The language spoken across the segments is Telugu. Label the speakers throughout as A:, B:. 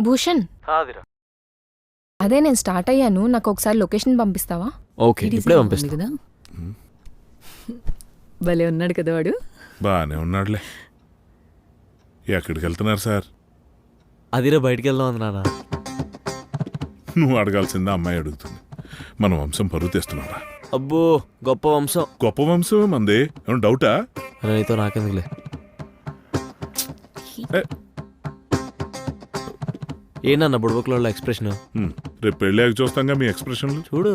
A: భూషణ్,
B: అదిరా.
A: అదే నేను స్టార్ట్ అయ్యాను, నాకు ఒకసారి లొకేషన్ పంపిస్తావా?
B: ఓకే, ఇప్పుడే పంపిస్తా
C: కదా. భలే ఉన్నాడు కదా వాడు.
D: బాగానే ఉన్నాడులే. ఎక్కడికి వెళ్తున్నారు సార్?
B: అదిరా బయటికి వెళ్దాం అంది నాన్న.
D: నువ్వు అడగాల్సిందా, అమ్మాయి అడుగుతుంది. మన వంశం పరువు తెస్తున్నారా?
B: అబ్బో, గొప్ప వంశం.
D: గొప్ప వంశం మంది, ఏమన్నా డౌటా?
B: నీతో నాకెందుకులే. ఏంటన్న బుడబుక్లో ఎక్స్ప్రెషన్?
D: రేపు పెళ్ళాక చూస్తాంగా మీ ఎక్స్ప్రెషన్లు.
B: చూడు.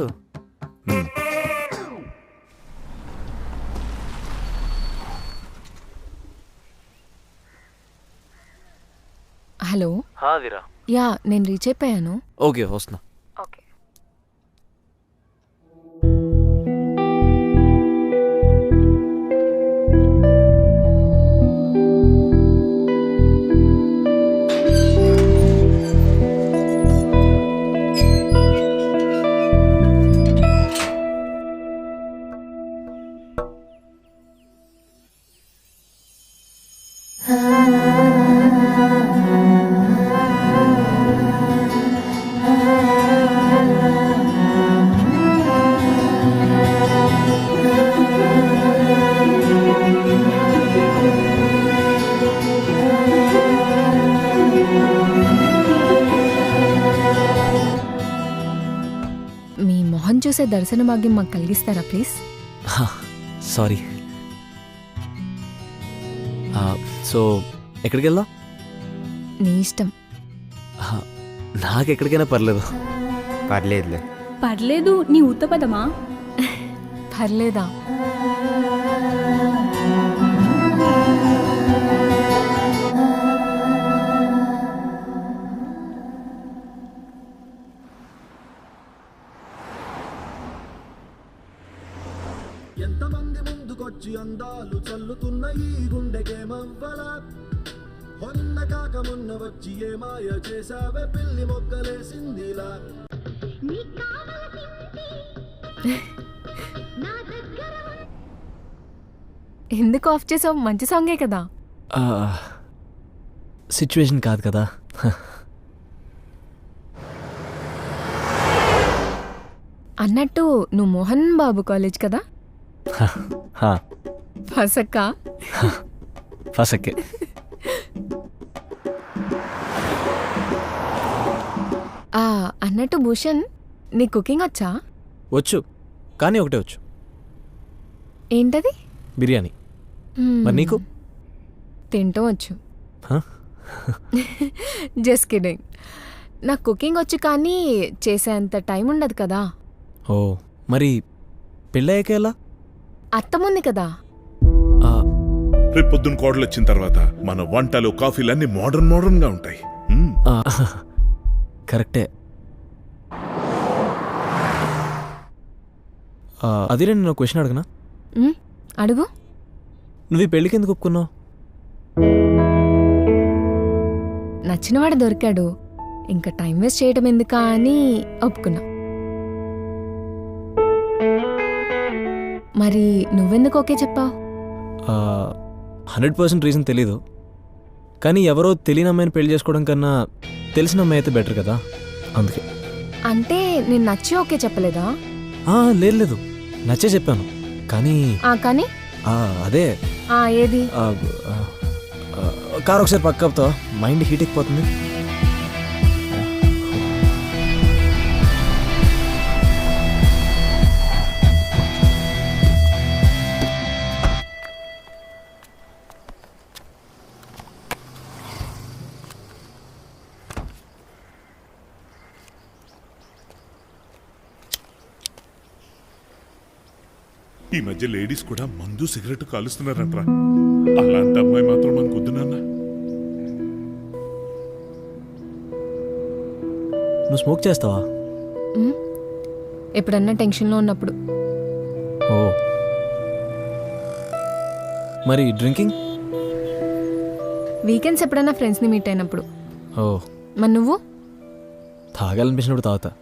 A: హలో.
B: అదిరా.
A: యా, నేను రీచ్ అయిపోయాను.
B: ఓకే, వస్తున్నా.
A: ఓకే. మీ మొహం చూసే దర్శన భాగ్యం మాకు కలిగిస్తారా ప్లీజ్?
B: సారీ. సో ఎక్కడికి వెళ్దాం?
A: నీ ఇష్టం.
B: నాకు ఎక్కడికైనా పర్లేదు.
E: పర్లేదులే.
C: పర్లేదు, నీ ఉత్తపదమా?
A: పర్లేదా?
F: ఎంతమంది ముందుకొచ్చి అందాలు చల్లుతున్న ఈ గుండెకేమవ్వల, మొన్న కాక మొన్న వచ్చి ఏ మాయ చేసావే పిల్లి మొక్కలేసిందిలా.
A: ఎందుకు ఆఫ్ చేసావు? మంచి సాంగే కదా.
B: సిచ్యువేషన్ కాదు కదా.
A: అన్నట్టు నువ్వు మోహన్ బాబు కాలేజ్ కదా? ఫసక్కా?
B: ఫసక్కే.
A: అన్నట్టు భూషణ్, నీ కుకింగ్ వచ్చా?
B: వచ్చు, కానీ ఒకటే వచ్చు.
A: ఏంటది?
B: బిర్యానీ. మరి నీకు?
A: తింటూ వచ్చు. Just kidding. నాకు కుకింగ్ వచ్చు, కానీ చేసేంత టైం ఉండదు కదా.
B: ఓ, మరి పెళ్ళయ్యాక ఎలా?
A: అత్తముంది కదా.
D: రేపు పొద్దున్న కోడలు వచ్చిన తర్వాత మన వంటలు కాఫీలు అన్ని మోడర్న్ గా ఉంటాయి.
B: కరెక్టే. అదిరే, నేను క్వశ్చన్ అడగనా?
A: అడుగు.
B: నువ్వు ఈ పెళ్ళికి ఎందుకు ఒప్పుకున్నావు?
A: నచ్చినవాడు దొరికాడు, ఇంకా టైం వేస్ట్ చేయడం ఎందుకా అని ఒప్పుకున్నా. మరి నువ్వెందుకు ఓకే చెప్పావు?
B: 100% రీజన్ తెలీదు, కానీ ఎవరో తెలియని అమ్మాయిని పెళ్లి చేసుకోవడం కన్నా తెలిసిన అమ్మాయి అయితే బెటర్ కదా, అందుకే.
A: అంటే నేను నచ్చి ఓకే చెప్పలేదా?
B: లేదు, నచ్చే చెప్పాను. కానీ
A: కానీ
B: అదే
A: ఏది?
B: కారు ఒకసారి పక్కతో మైండ్ హీట్ ఎక్కిపోతుంది.
D: ఈ మధ్య లేడీస్ కూడా మందు సిగరెట్ కాలుస్తున్నారంట్రా. అలాంటి అమ్మాయి మాత్రం మనకు వద్దు నాన్న.
B: నువ్వు స్మోక్ చేస్తావా?
A: ఎప్పుడన్నా టెన్షన్లో ఉన్నప్పుడు.
B: ఓ, మరి డ్రింకింగ్?
A: వీకెండ్స్ ఎప్పుడన్నా ఫ్రెండ్స్ని మీట్ అయినప్పుడు.
B: ఓ,
A: మరి నువ్వు?
B: తాగాలనిపించినప్పుడు తాగుతా.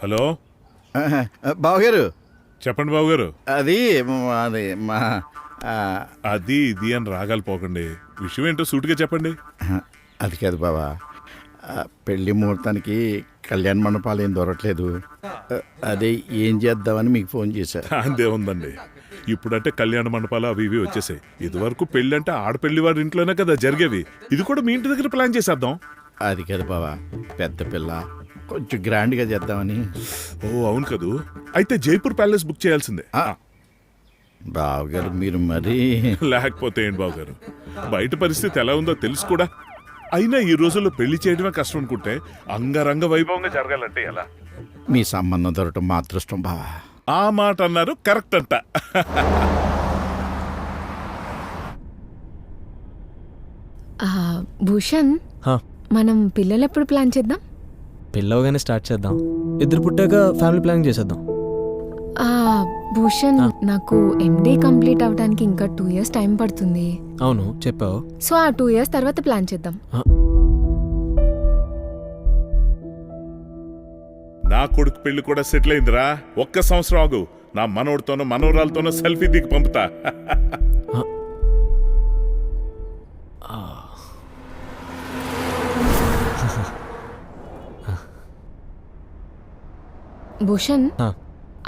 D: హలో
E: బావగారు,
D: చెప్పండి బాబు గారు.
E: అది అది మా ఆ,
D: అది ఇది అని రాగాలు పోకండి. విషయం ఏంటో సూటిగా చెప్పండి.
E: అది కాదు బావా, పెళ్లి ముహూర్తానికి కళ్యాణ మండపాలు ఏం దొరకట్లేదు. అదే ఏం చేద్దామని మీకు ఫోన్ చేశా.
D: అంతే ఉందండి. ఇప్పుడంటే కళ్యాణ మండపాలు అవి ఇవి వచ్చేసాయి. ఇదివరకు పెళ్లి అంటే ఆడపెళ్లి వారి ఇంట్లోనే కదా జరిగేవి. ఇది కూడా మీ ఇంటి దగ్గర ప్లాన్ చేసేద్దాం.
E: అది కాదు బావా, పెద్ద పిల్ల, కొంచెం గ్రాండ్గా చేద్దామని.
D: ఓ అవును కదూ. అయితే జైపూర్ ప్యాలెస్ బుక్ చేయాల్సిందే.
E: బావగారు మీరు మరీ.
D: లేకపోతే ఏంటి బాబు గారు, బయట పరిస్థితి ఎలా ఉందో తెలుసు కూడా. అయినా ఈ రోజుల్లో పెళ్లి చేయడమే కష్టం అనుకుంటే అంగరంగ వైభవంగా జరగాలంటే ఎలా?
E: మీ సంబంధం దొరకటం మా అదృష్టం బావా.
D: ఆ మాట అన్నారు, కరెక్ట్ అంట.
A: భూషణ్,
B: హా,
A: మనం పిల్లలు ఎప్పుడు ప్లాన్ చేద్దాం?
B: పెళ్ళవగానే స్టార్ట్ చేద్దాం. ఇద్దరు పుట్టాక ఫ్యామిలీ ప్లానింగ్ చేసేద్దాం.
A: భూషణ్, నాకు ఎండి కంప్లీట్ అవడానికి ఇంకా 2 years టైం పడుతుంది.
B: అవును చెప్పావు.
A: సో ఆ 2 years తర్వాత ప్లాన్ చేద్దాం.
D: నా కొడుకు పెళ్లి కూడా సెటిల్ అయిందిరా. 1 సంవత్సరం ఆగు, నా మనోడితోనో మనోరాలతోనో సెల్ఫీ దిగి పంపుతా.
A: భూషణ్,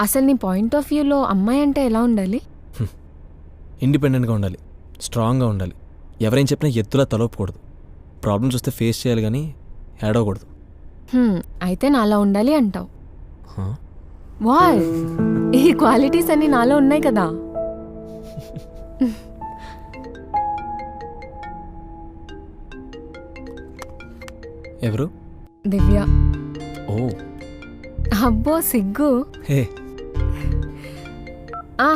A: అసలు నీ పాయింట్ ఆఫ్ వ్యూలో అమ్మాయి అంటే ఎలా ఉండాలి?
B: ఇండిపెండెంట్గా ఉండాలి, స్ట్రాంగ్గా ఉండాలి, ఎవరేం చెప్పినా ఎత్తులా తలొప్పకూడదు, ప్రాబ్లమ్స్ వస్తే ఫేస్ చేయాలి కానీ ఏడవకూడదు.
A: అయితే నాలా ఉండాలి అంటావు.
B: హా?
A: వాయ్, ఈ క్వాలిటీస్ అన్ని నాలో ఉన్నాయి కదా.
B: ఎవరు?
A: దివ్య.
B: ఓ
A: అబ్బో సిగ్గు.
B: హే,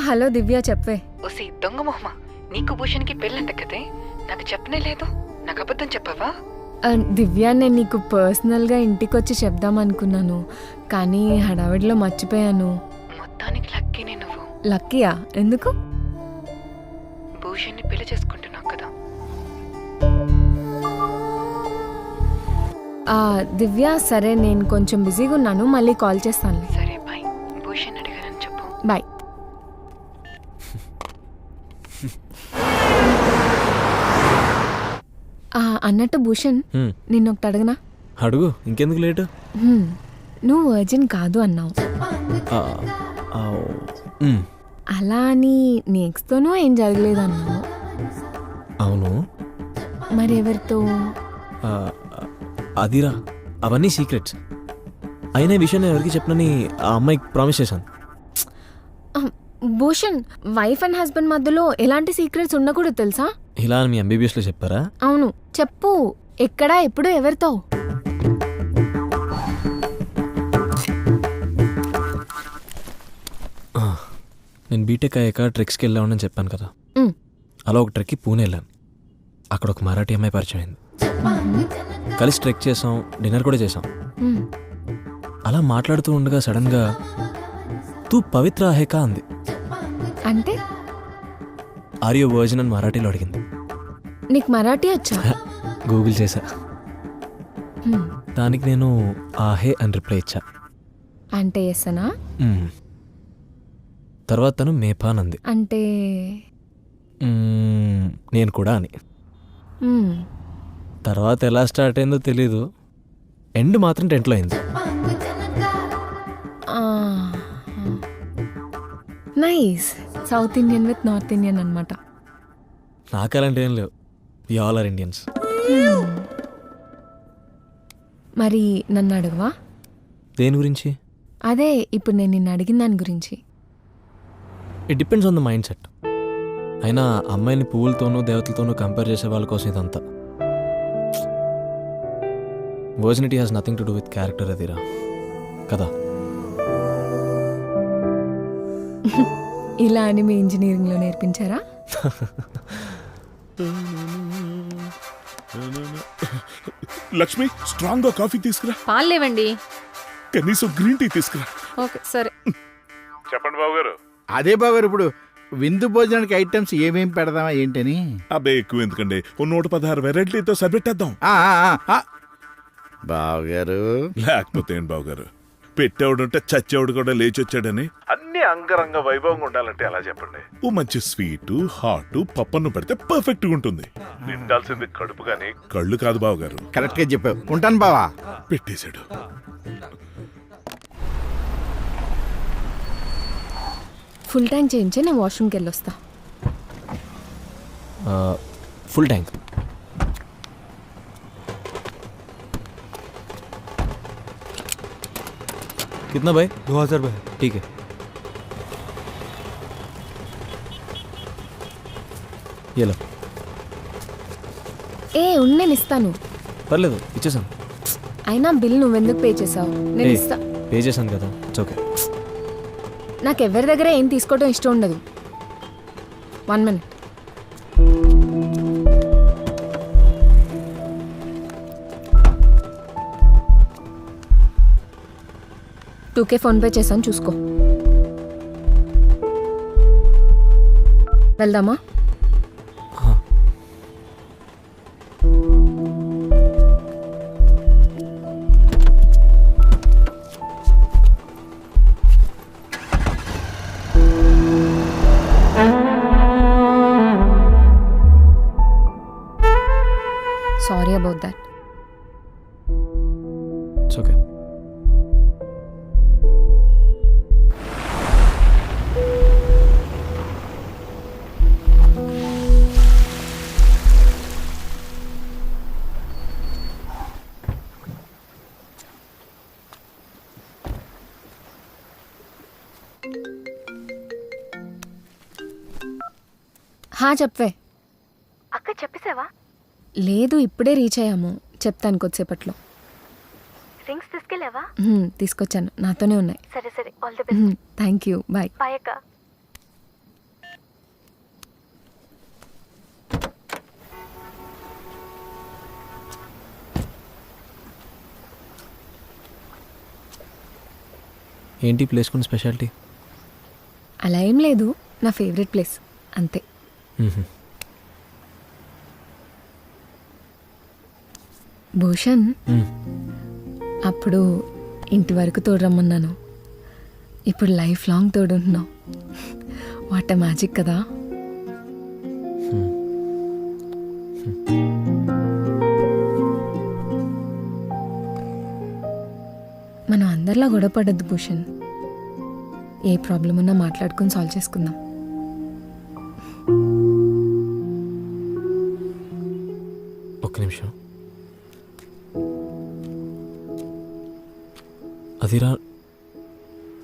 A: హలో దివ్య, చెప్పే.
C: ఓసి దొంగ మొహమా, నీకు భూషణ్కి పెళ్ళంట కదే, నాకు చెప్పనే లేదు. నాకు అబద్ధం చెప్పావా?
A: దివ్య, నేను నీకు పర్సనల్గా ఇంటికొచ్చి చెప్దాం అనుకున్నాను, కానీ హడావిడిలో మర్చిపోయాను.
C: మొత్తానికి లక్కీనే నువ్వు.
A: లక్కీయా? ఎందుకు?
C: భూషణ్ని పెళ్లి చేసుకుంటున్నావు కదా.
A: దివ్య, సరే నేను కొంచెం బిజీగా ఉన్నాను, మళ్ళీ కాల్ చేస్తాను.
C: సరే బాయ్. భూషణ్ అడిగానని చెప్పు.
A: బాయ్. అన్నట్టు భూషణ్, నిన్నొకటి అడగనా?
B: అడుగు, ఇంకెందుకు లేటు.
A: నువ్వు వర్జిన్ కాదు అన్నావు. అలా అని నీ ఎక్స్తోనూ ఏం జరగలేదు అన్నావు.
B: అవును.
A: మరి ఎవరితో?
B: అదిరా, అవన్నీ సీక్రెట్స్. అయినా ఈ విషయం నేను ఎవరికి చెప్పనని ఆ అమ్మాయికి ప్రామిస్ చేశాను.
A: భూషణ్, వైఫ్ అండ్ హస్బెండ్ మధ్యలో ఎలాంటి సీక్రెట్స్ ఉండకూడదు తెలుసా?
B: ఇలా అని మీ ఎంబీబీఎస్లో చెప్పారా?
A: అవును, చెప్పు. ఎక్కడా, ఎప్పుడు, ఎవరితో?
B: నేను బీటెక్ అయ్యాక ట్రెక్స్కి వెళ్ళామని చెప్పాను కదా. అలా ఒక ట్రెక్కి పూణే వెళ్ళాను. అక్కడ ఒక మరాఠీ అమ్మాయి పరిచయం అయింది. కలిసి ట్రెక్ చేసాం, డిన్నర్ కూడా చేసాం. అలా మాట్లాడుతూ ఉండగా సడన్గా తూ పవిత్ర హేకా అంది.
A: అంటే
B: ఆర్యో వర్జన్ అని మరాఠీలో అడిగింది.
A: నీకు మరాఠీ వచ్చా?
B: గూగుల్ చేశా. దానికి నేను ఆహే అని రిప్లై ఇచ్చా.
A: అంటే ఎస్సనా?
B: తర్వాత తను మేపాన్ అంది.
A: అంటే
B: నేను కూడా అని. తర్వాత ఎలా స్టార్ట్ అయిందో తెలీదు, ఎండ్ మాత్రం టెంట్లో అయింది.
A: Nice. South Indian with north Indian అనమాట.
B: నాకు అలాంటి ఏం లేవు, వి ఆల్ ఆర్ ఇండియన్స్.
A: మరి నన్ను అడగవా?
B: దేని గురించి?
A: అదే ఇప్పుడు నేను నిన్ను అడిగిన దాని గురించి.
B: It depends on the mind set. అయినా అమ్మాయిని పువ్వులతోనూ దేవతలతోనూ కంపేర్ చేసే వాళ్ళ కోసం ఇదంతా. Virginity has nothing to do with character, అదిరా కదా.
A: ఇలా అని మీ ఇంజనీరింగ్లో నేర్పించారా?
D: లక్ష్మి, స్ట్రాంగ్ గా కాఫీ తీసుకురా.
C: పాలు లేవండి.
D: కనీసం గ్రీన్ టీ తీసుకురా.
C: ఓకే సరే.
D: చెప్పండి బాబు గారు.
E: అదే బావగారు, ఇప్పుడు విందు భోజనానికి ఐటమ్స్ ఏమేమి పెడదామా ఏంటని.
D: అబ్బే ఎక్కువ ఎందుకండి, 116 వెరైటీలతో సరిపెట్టేద్దాం.
E: బావగారు,
D: లేకపోతే ఏంటి బాబు గారు, పెట్టేవాడుంటే చచ్చేవాడు కూడా లేచి వచ్చాడని అన్ని అంగరంగ వైభవంగా ఉండాలంటే ఎలా చెప్పండి? ఓ మంచి స్వీటు హాట్ పప్పన్ను పెడితే పర్ఫెక్ట్ గా ఉంటుంది. నిండాల్సింది కడుపు గాని కళ్ళు కాదు బావగారు.
E: కరెక్ట్గా చెప్పావు. ఉంటాను బావా.
D: పెట్టేశాడు.
A: ఫుల్ ట్యాంక్ చేయించి నేను వాష్రూమ్కి వెళ్ళొస్తా.
B: Full tank. कितना भाई?
G: 2000 भाई.
B: ठीक है. ये लो.
A: ఏ ఉండి నేను ఇస్తాను.
B: పర్లేదు ఇచ్చేసాను.
A: అయినా బిల్ నువ్వెందుకు పే చేసావు? నేను ఇస్తా.
B: పే చేశాను కదా, ఇట్స్ ఓకే.
A: నాకు ఎవరి దగ్గర ఏం తీసుకోవడం ఇష్టం ఉండదు. 1 minute. టూకే ఫోన్పే చేశాను, చూసుకో. వెళ్దామా? Sorry about that.
B: It's okay.
A: హా చెప్పవే.
H: అక్క చెప్పేసావా?
A: లేదు, ఇప్పుడే రీచ్ అయ్యాము. చెప్తాను కొద్దిసేపట్లో.
H: రింగ్స్ తీసుకెళ్ళావా?
A: తీసుకొచ్చాను, నాతోనే ఉన్నాయి.
H: సరే సరే, all the best.
A: Thank you, bye.
H: Bye అక్క.
B: ఏంటి ప్లేస్ కొన్ని స్పెషాలిటీ?
A: అలా ఏం లేదు, నా ఫేవరెట్ ప్లేస్ అంతే. భూషణ్, అప్పుడు ఇంటి వరకు తోడరమ్మన్నాను, ఇప్పుడు లైఫ్ లాంగ్ తోడుంటున్నావు. వాట్ ఎ మ్యాజిక్ కదా. మనం అందరిలా గొడవపడద్దు భూషణ్. ఏ ప్రాబ్లం ఉన్నా మాట్లాడుకుని సాల్వ్ చేసుకుందాం.
B: ఒక్క నిమిషం. అదిరా,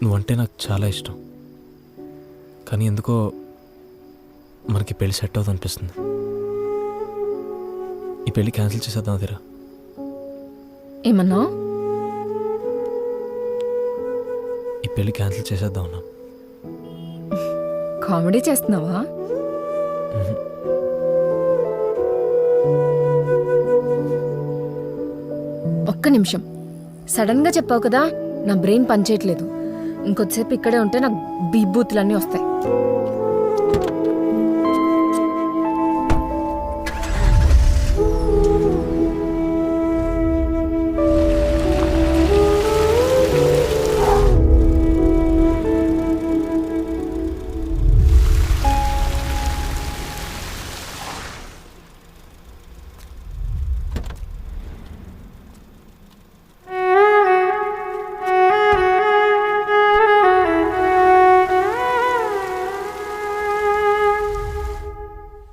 B: నువ్వంటే నాకు చాలా ఇష్టం, కానీ ఎందుకో మనకి పెళ్ళి సెట్ అవుతుంది అనిపిస్తుంది. ఈ పెళ్ళి క్యాన్సిల్ చేసేద్దాం అదిరా.
A: ఏమన్నా?
B: ఈ పెళ్ళి క్యాన్సిల్ చేసేద్దాం అన్నా.
A: కామెడీ చేస్తున్నావా? ఒక్క నిమిషం. సడన్గా చెప్పావు కదా, నా బ్రెయిన్ పనిచేయట్లేదు. ఇంకొద్దిసేపు ఇక్కడే ఉంటే నాకు బీబూతులన్నీ వస్తాయి.